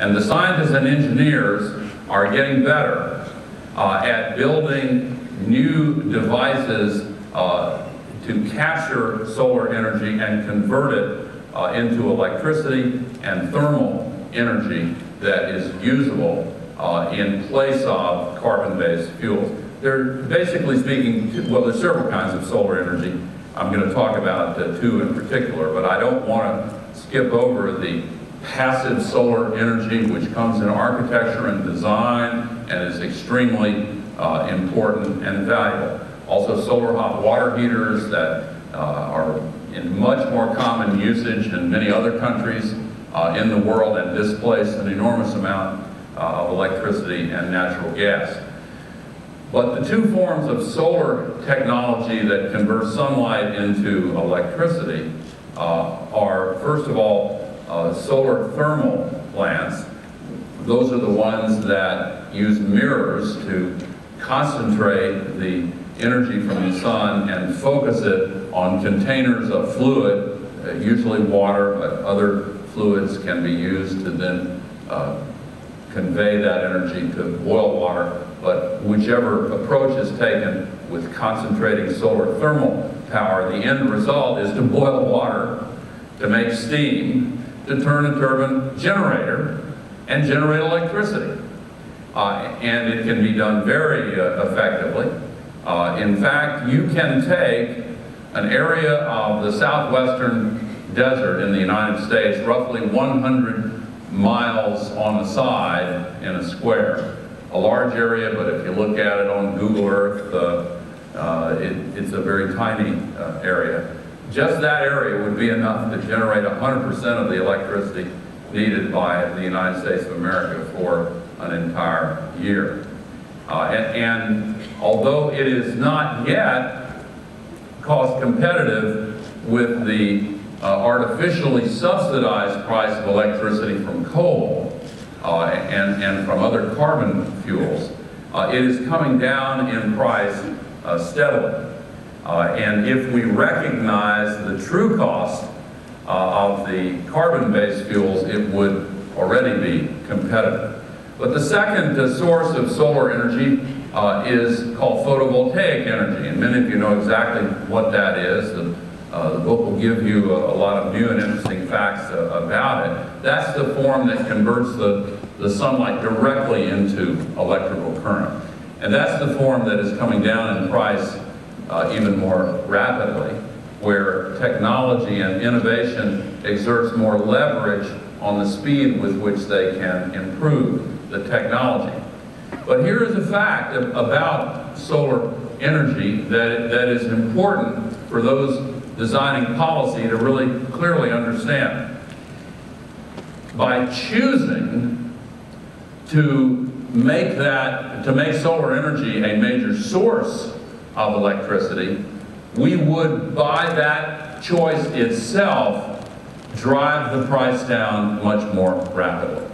And the scientists and engineers are getting better at building new devices to capture solar energy and convert it into electricity and thermal energy that is usable in place of carbon-based fuels. They're basically speaking, well, there's several kinds of solar energy. I'm going to talk about two in particular, but I don't want to skip over the passive solar energy, which comes in architecture and design and is extremely important and valuable. Also solar hot water heaters that are in much more common usage in many other countries in the world and displace an enormous amount of electricity and natural gas. But the two forms of solar technology that convert sunlight into electricity are, first of all, solar thermal plants. Those are the ones that use mirrors to concentrate the energy from the sun and focus it on containers of fluid, usually water, but other fluids can be used to then convey that energy to boil water. But whichever approach is taken with concentrating solar thermal power, the end result is to boil water, to make steam, to turn a turbine generator and generate electricity. And it can be done very effectively. In fact, you can take an area of the southwestern desert in the United States, roughly 100 miles on the side in a square. A large area, but if you look at it on Google Earth, it's a very tiny area. Just that area would be enough to generate 100% of the electricity needed by the United States of America for an entire year. And although it is not yet cost competitive with the artificially subsidized price of electricity from coal and from other carbon fuels, it is coming down in price steadily. And if we recognize the true cost of the carbon-based fuels, it would already be competitive. But the second source of solar energy is called photovoltaic energy, and many of you know exactly what that is. The book will give you a lot of new and interesting facts about it. That's the form that converts the sunlight directly into electrical current. And that's the form that is coming down in price even more rapidly, where technology and innovation exerts more leverage on the speed with which they can improve the technology. But here is a fact about solar energy that is important for those designing policy to really clearly understand. By choosing to make solar energy a major source of electricity, we would, by that choice itself, drive the price down much more rapidly.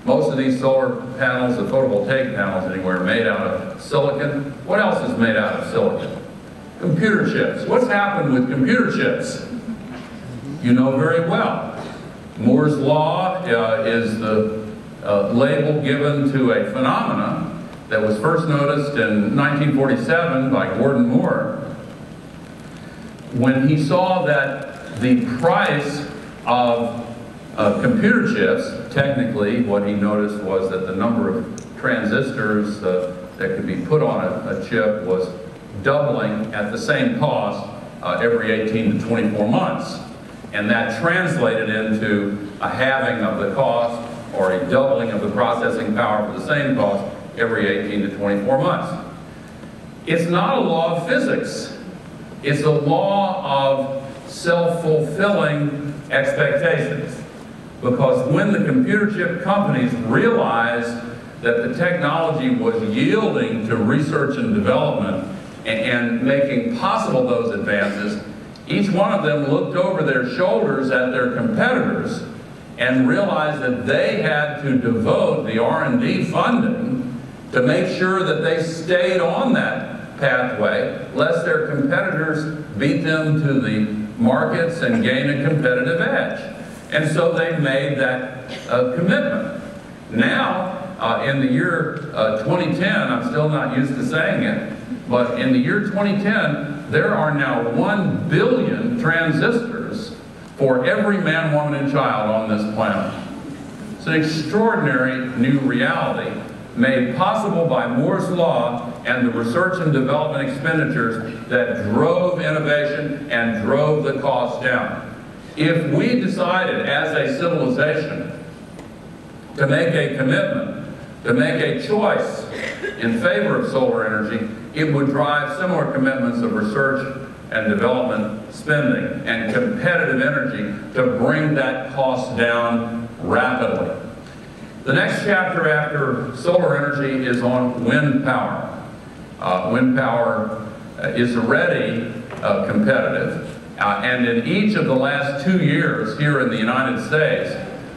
Most of these solar panels, the photovoltaic panels anywhere, are made out of silicon. What else is made out of silicon? Computer chips. What's happened with computer chips? You know very well. Moore's Law is the label given to a phenomenon that was first noticed in 1947 by Gordon Moore, when he saw that the price of computer chips, technically what he noticed was that the number of transistors that could be put on a chip was doubling at the same cost every 18 to 24 months. And that translated into a halving of the cost or a doubling of the processing power for the same cost every 18 to 24 months. It's not a law of physics. It's a law of self-fulfilling expectations. Because when the computer chip companies realized that the technology was yielding to research and development and making possible those advances, each one of them looked over their shoulders at their competitors and realized that they had to devote the R&D funding to make sure that they stayed on that pathway, lest their competitors beat them to the markets and gain a competitive edge. And so they made that commitment. Now, in the year 2010, I'm still not used to saying it, but in the year 2010, there are now 1 billion transistors for every man, woman, and child on this planet. It's an extraordinary new reality made possible by Moore's Law and the research and development expenditures that drove innovation and drove the cost down. If we decided as a civilization to make a commitment, to make a choice in favor of solar energy, it would drive similar commitments of research and development spending and competitive energy to bring that cost down rapidly. The next chapter after solar energy is on wind power. Wind power is already competitive, and in each of the last 2 years here in the United States,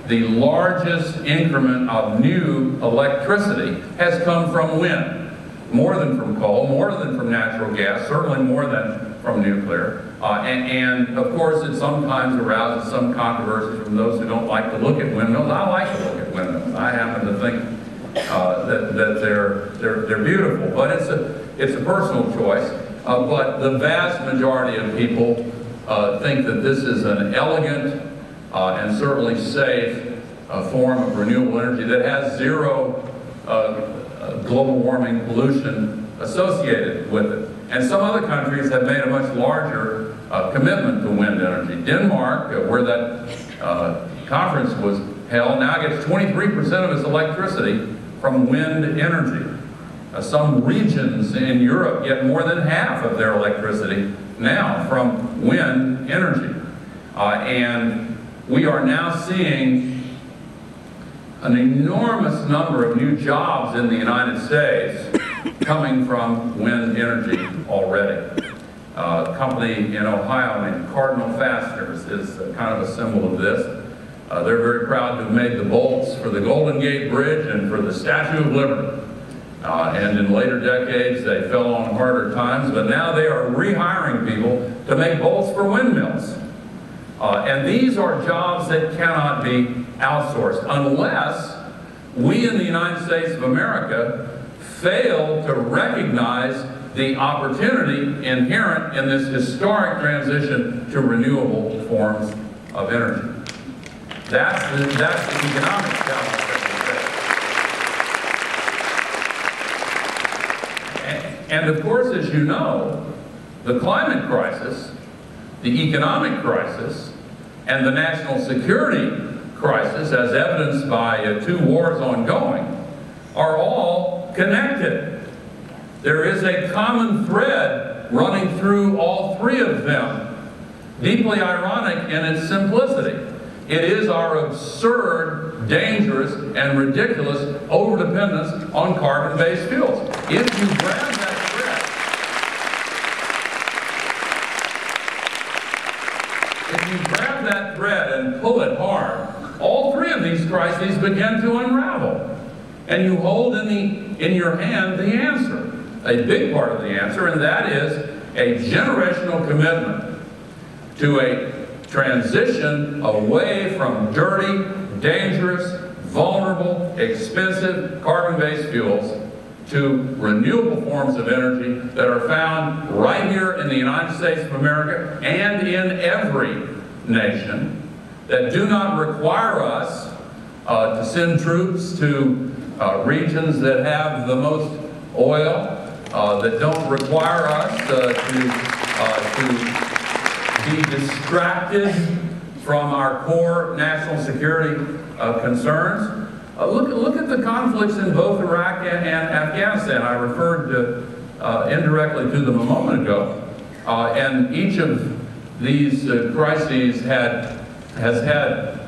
the largest increment of new electricity has come from wind. More than from coal, more than from natural gas, certainly more than from nuclear. And of course it sometimes arouses some controversy from those who don't like to look at windmills. I like to look at windmills. I happen to think that they're beautiful, but it's a personal choice. But the vast majority of people think that this is an elegant and certainly safe form of renewable energy that has zero global warming pollution associated with it. And some other countries have made a much larger commitment to wind energy. Denmark, where that conference was held, now gets 23% of its electricity from wind energy. Some regions in Europe get more than half of their electricity now from wind energy. And we are now seeing an enormous number of new jobs in the United States coming from wind energy already. A company in Ohio named Cardinal Fasteners is kind of a symbol of this. They're very proud to have made the bolts for the Golden Gate Bridge and for the Statue of Liberty. And in later decades, they fell on harder times, but now they are rehiring people to make bolts for windmills. And these are jobs that cannot be outsourced unless we in the United States of America fail to recognize the opportunity inherent in this historic transition to renewable forms of energy. That's the economic challenge that we face. And of course, as you know, the climate crisis, the economic crisis, and the national security crisis, as evidenced by 2 wars ongoing, are all connected. There is a common thread running through all 3 of them, deeply ironic in its simplicity. It is our absurd, dangerous, and ridiculous overdependence on carbon-based fuels. If you grab that thread and pull it hard, all 3 of these crises begin to unravel. And you hold in your hand the answer, a big part of the answer, and that is a generational commitment to a transition away from dirty, dangerous, vulnerable, expensive carbon-based fuels to renewable forms of energy that are found right here in the United States of America and in every nation, that do not require us to send troops to regions that have the most oil, that don't require us to be distracted from our core national security concerns. Look at the conflicts in both Iraq and Afghanistan. I referred indirectly to them a moment ago. And each of these crises has had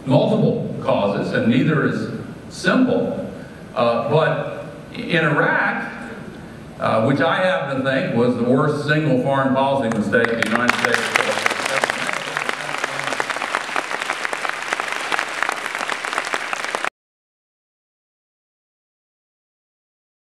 multiple causes, and neither is simple. But in Iraq, which I happen to think was the worst single foreign policy mistake the United States